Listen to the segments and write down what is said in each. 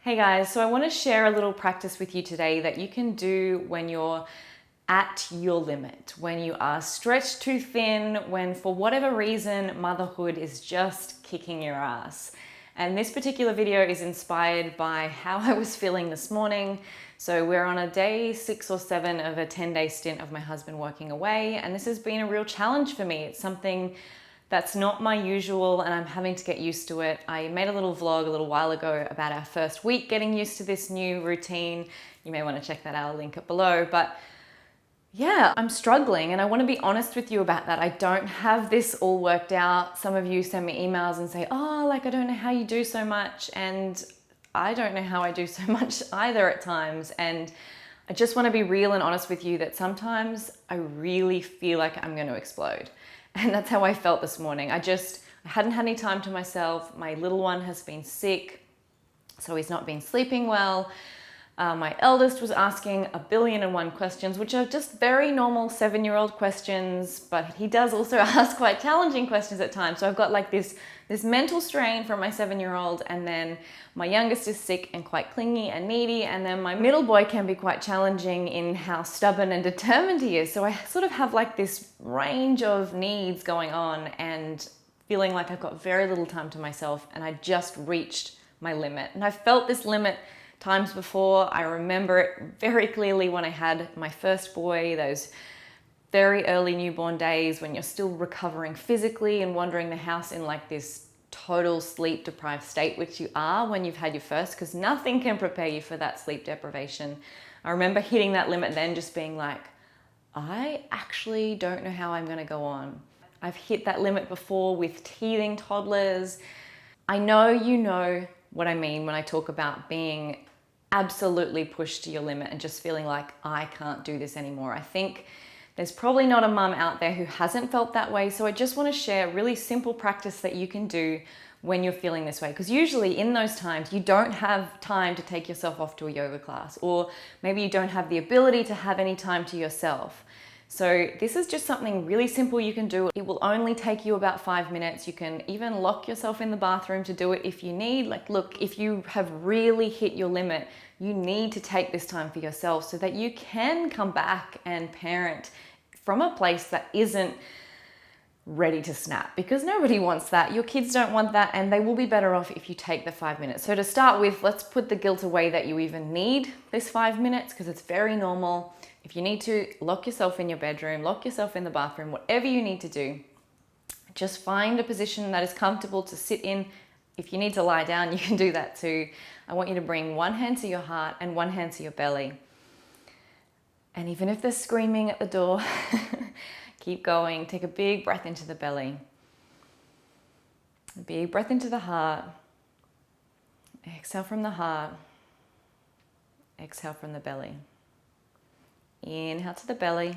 Hey guys, so I want to share a little practice with you today that you can do when you're at your limit, when you are stretched too thin, when for whatever reason motherhood is just kicking your ass. And this particular video is inspired by how I was feeling this morning. So we're on a day 6 or 7 of a 10-day stint of my husband working away, and this has been a real challenge for me. It's something that's not my usual and I'm having to get used to it. I made a little vlog a little while ago about our first week getting used to this new routine. You may want to check that out, I'll link it below. But yeah, I'm struggling and I want to be honest with you about that. I don't have this all worked out. Some of you send me emails and say, oh, I don't know how you do so much. And I don't know how I do so much either at times. And I just want to be real and honest with you that sometimes I really feel like I'm going to explode. And that's how I felt this morning. I hadn't had any time to myself. My little one has been sick, so he's not been sleeping well. My eldest was asking 1,000,000,001 questions, which are just very normal 7-year-old questions, but he does also ask quite challenging questions at times. So I've got like this mental strain from my 7-year-old, and then my youngest is sick and quite clingy and needy, and then my middle boy can be quite challenging in how stubborn and determined he is. So I sort of have like this range of needs going on and feeling like I've got very little time to myself, and I just reached my limit. And I've felt this limit times before. I remember it very clearly when I had my first boy, those very early newborn days when you're still recovering physically and wandering the house in like this total sleep deprived state, which you are when you've had your first, because nothing can prepare you for that sleep deprivation. I remember hitting that limit then, just being like, I actually don't know how I'm going to go on. I've hit that limit before with teething toddlers. I know you know what I mean when I talk about being absolutely pushed to your limit and just feeling like I can't do this anymore. I think there's probably not a mum out there who hasn't felt that way. So I just want to share a really simple practice that you can do when you're feeling this way. Because usually in those times, you don't have time to take yourself off to a yoga class, or maybe you don't have the ability to have any time to yourself. So this is just something really simple you can do. It will only take you about 5 minutes. You can even lock yourself in the bathroom to do it if you need. Like, look, if you have really hit your limit, you need to take this time for yourself so that you can come back and parent from a place that isn't ready to snap, because nobody wants that. Your kids don't want that, and they will be better off if you take the 5 minutes. So to start with, let's put the guilt away that you even need this 5 minutes, because it's very normal. If you need to, lock yourself in your bedroom, lock yourself in the bathroom, whatever you need to do. Just find a position that is comfortable to sit in. If you need to lie down, you can do that too. I want you to bring one hand to your heart and one hand to your belly. And even if they're screaming at the door, keep going. Take a big breath into the belly. A big breath into the heart. Exhale from the heart. Exhale from the belly. Inhale to the belly.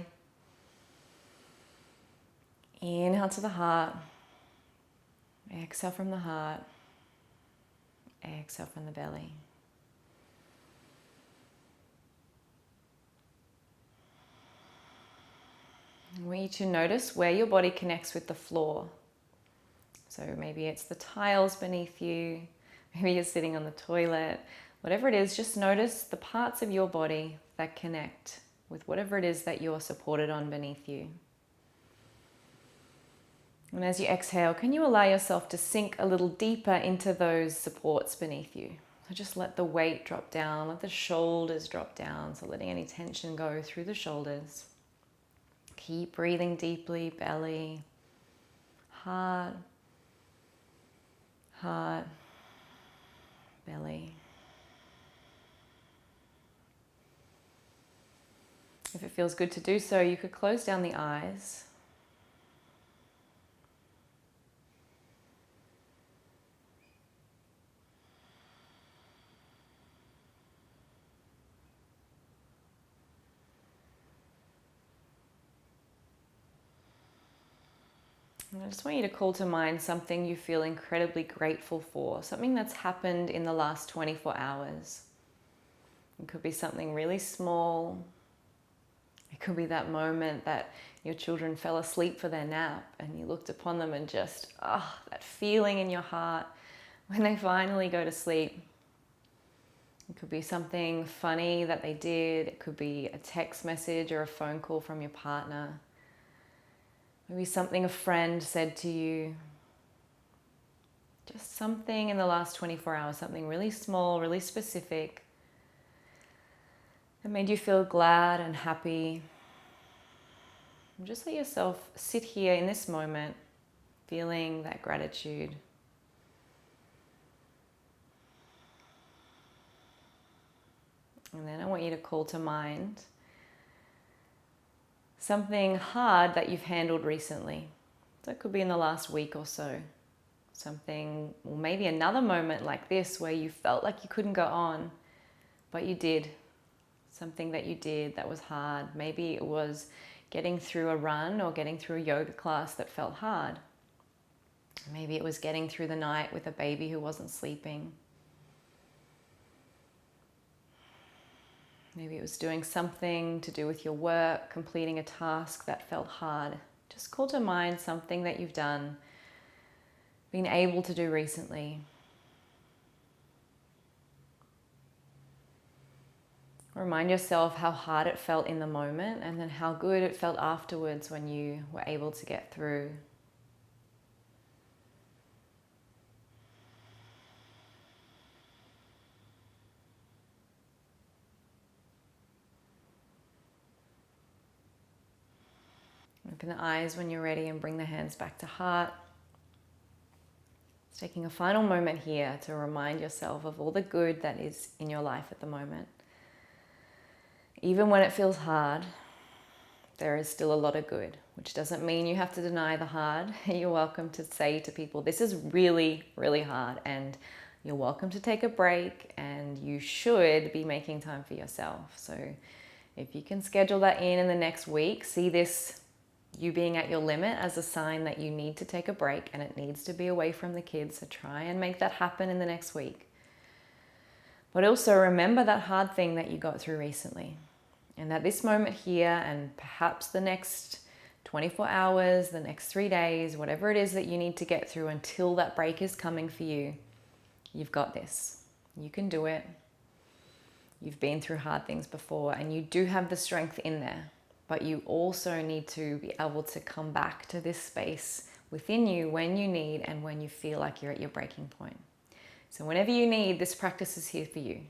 Inhale to the heart. Exhale from the heart. Exhale from the belly. I want you to notice where your body connects with the floor. So maybe it's the tiles beneath you. Maybe you're sitting on the toilet. Whatever it is, just notice the parts of your body that connect with whatever it is that you're supported on beneath you. And as you exhale, can you allow yourself to sink a little deeper into those supports beneath you? So just let the weight drop down, let the shoulders drop down, so letting any tension go through the shoulders. Keep breathing deeply, belly, heart, heart, belly. If it feels good to do so, you could close down the eyes. And I just want you to call to mind something you feel incredibly grateful for, something that's happened in the last 24 hours. It could be something really small. It could be that moment that your children fell asleep for their nap and you looked upon them and just, that feeling in your heart when they finally go to sleep. It could be something funny that they did. It could be a text message or a phone call from your partner. Maybe something a friend said to you. Just something in the last 24 hours, something really small, really specific that made you feel glad and happy. And just let yourself sit here in this moment, feeling that gratitude. And then I want you to call to mind something hard that you've handled recently. So it could be in the last week or so. Something, or maybe another moment like this where you felt like you couldn't go on, but you did. Something that you did that was hard. Maybe it was getting through a run or getting through a yoga class that felt hard. Maybe it was getting through the night with a baby who wasn't sleeping. Maybe it was doing something to do with your work, completing a task that felt hard. Just call to mind something that you've done, been able to do recently. Remind yourself how hard it felt in the moment and then how good it felt afterwards when you were able to get through. Open the eyes when you're ready and bring the hands back to heart. Just taking a final moment here to remind yourself of all the good that is in your life at the moment. Even when it feels hard, there is still a lot of good, which doesn't mean you have to deny the hard. You're welcome to say to people, this is really, really hard, and you're welcome to take a break, and you should be making time for yourself. So if you can schedule that in the next week, see this, you being at your limit, as a sign that you need to take a break and it needs to be away from the kids. So try and make that happen in the next week. But also remember that hard thing that you got through recently. And that this moment here and perhaps the next 24 hours, the next 3 days, whatever it is that you need to get through until that break is coming for you, you've got this. You can do it. You've been through hard things before and you do have the strength in there. But you also need to be able to come back to this space within you when you need and when you feel like you're at your breaking point. So whenever you need, this practice is here for you.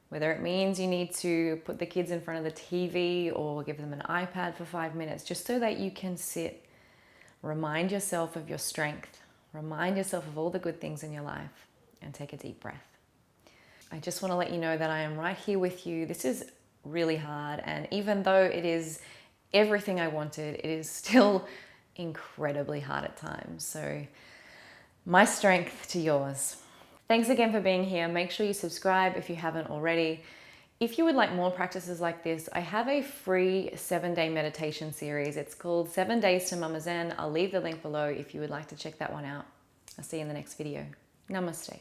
Whether it means you need to put the kids in front of the TV or give them an iPad for 5 minutes, just so that you can sit, remind yourself of your strength, remind yourself of all the good things in your life, and take a deep breath. I just want to let you know that I am right here with you. This is really hard, and even though it is everything I wanted, it is still incredibly hard at times. So my strength to yours. Thanks again for being here. Make sure you subscribe if you haven't already. If you would like more practices like this, I have a free 7-day meditation series. It's called 7 Days to Mama Zen. I'll leave the link below if you would like to check that one out. I'll see you in the next video. Namaste.